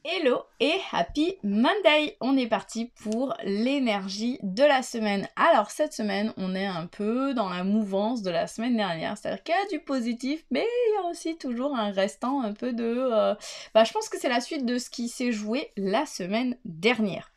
Hello et happy Monday! On est parti pour l'énergie de la semaine. Alors cette semaine, on est un peu dans la mouvance de la semaine dernière, c'est-à-dire qu'il y a du positif, mais il y a aussi toujours un restant un peu de... je pense que c'est la suite de ce qui s'est joué la semaine dernière.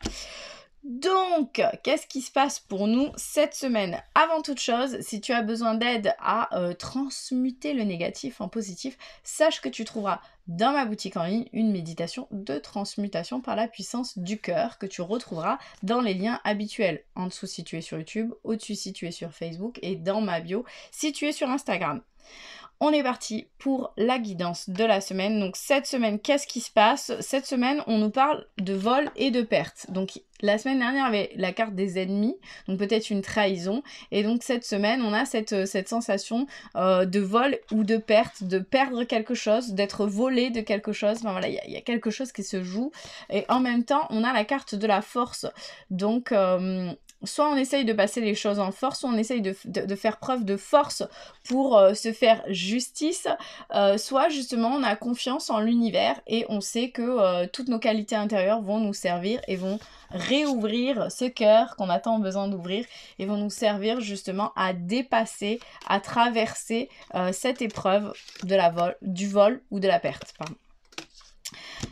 Donc, qu'est-ce qui se passe pour nous cette semaine? Avant toute chose, si tu as besoin d'aide à transmuter le négatif en positif, sache que tu trouveras dans ma boutique en ligne une méditation de transmutation par la puissance du cœur que tu retrouveras dans les liens habituels, en dessous si tu es sur YouTube, au-dessus si tu es sur Facebook et dans ma bio si tu es sur Instagram. On est parti pour la guidance de la semaine. Donc cette semaine, qu'est-ce qui se passe? Cette semaine, on nous parle de vol et de perte. Donc la semaine dernière, il y avait la carte des ennemis, donc peut-être une trahison. Et donc cette semaine, on a cette sensation de vol ou de perte, de perdre quelque chose, d'être volé de quelque chose. Enfin voilà, il y a quelque chose qui se joue. Et en même temps, on a la carte de la force. Donc... soit on essaye de passer les choses en force, soit on essaye de faire preuve de force pour se faire justice, soit justement on a confiance en l'univers et on sait que toutes nos qualités intérieures vont nous servir et vont réouvrir ce cœur qu'on a tant besoin d'ouvrir et vont nous servir justement à dépasser, à traverser cette épreuve du vol ou de la perte. Pardon.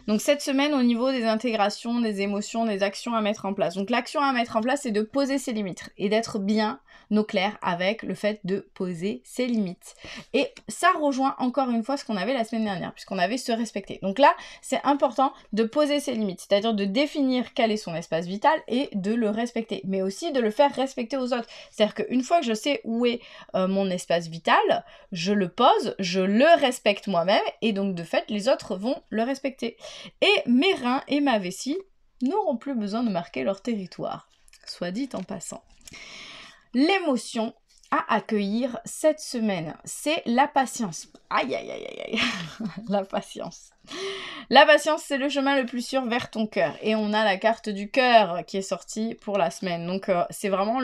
Donc cette semaine, au niveau des intégrations, des émotions, des actions à mettre en place. Donc l'action à mettre en place, c'est de poser ses limites et d'être bien au clair avec le fait de poser ses limites. Et ça rejoint encore une fois ce qu'on avait la semaine dernière, puisqu'on avait se respecter. Donc là, c'est important de poser ses limites, c'est-à-dire de définir quel est son espace vital et de le respecter, mais aussi de le faire respecter aux autres. C'est-à-dire qu'une fois que je sais où est mon espace vital, je le pose, je le respecte moi-même, et donc de fait, les autres vont le respecter. Et mes reins et ma vessie n'auront plus besoin de marquer leur territoire, soit dit en passant. L'émotion à accueillir cette semaine, c'est la patience. Aïe, aïe, aïe, aïe, aïe. La patience. La patience, c'est le chemin le plus sûr vers ton cœur. Et on a la carte du cœur qui est sortie pour la semaine. Donc, c'est vraiment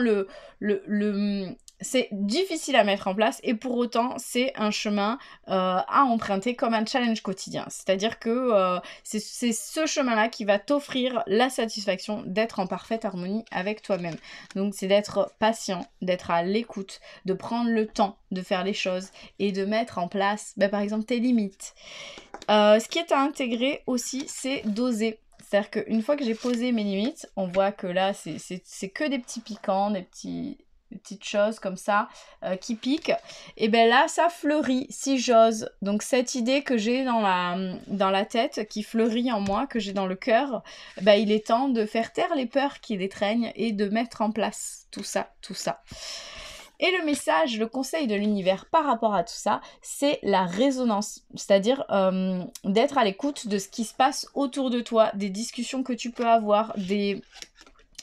c'est difficile à mettre en place et pour autant, c'est un chemin à emprunter comme un challenge quotidien. C'est-à-dire que c'est ce chemin-là qui va t'offrir la satisfaction d'être en parfaite harmonie avec toi-même. Donc, c'est d'être patient, d'être à l'écoute, de prendre le temps de faire les choses et de mettre en place, par exemple, tes limites. Ce qui est à intégrer aussi, c'est d'oser. C'est-à-dire qu'une fois que j'ai posé mes limites, on voit que là, c'est que des petits piquants, des petites choses comme ça qui piquent. Et bien là, ça fleurit, si j'ose. Donc cette idée que j'ai dans la tête, qui fleurit en moi, que j'ai dans le cœur, il est temps de faire taire les peurs qui l'étreignent et de mettre en place tout ça. Et le message, le conseil de l'univers par rapport à tout ça, c'est la résonance. C'est-à-dire d'être à l'écoute de ce qui se passe autour de toi, des discussions que tu peux avoir, des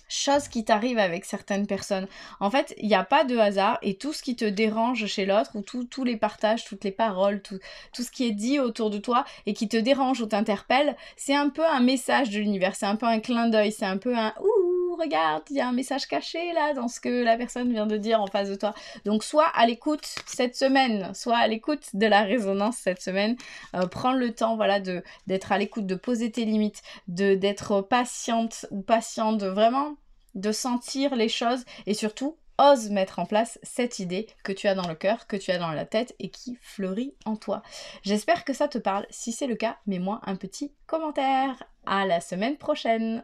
choses qui t'arrivent avec certaines personnes. En fait, il n'y a pas de hasard et tout ce qui te dérange chez l'autre ou tous les partages, toutes les paroles, tout ce qui est dit autour de toi et qui te dérange ou t'interpelle, c'est un peu un message de l'univers, c'est un peu un clin d'œil, c'est un peu un « Ouh, regarde, il y a un message caché là dans ce que la personne vient de dire en face de toi ». Donc soit à l'écoute cette semaine, soit à l'écoute de la résonance cette semaine. Prends le temps d'être à l'écoute, de poser tes limites, d'être patiente ou patiente, vraiment de sentir les choses et surtout ose mettre en place cette idée que tu as dans le cœur, que tu as dans la tête et qui fleurit en toi. J'espère que ça te parle. Si c'est le cas, mets-moi un petit commentaire. À la semaine prochaine.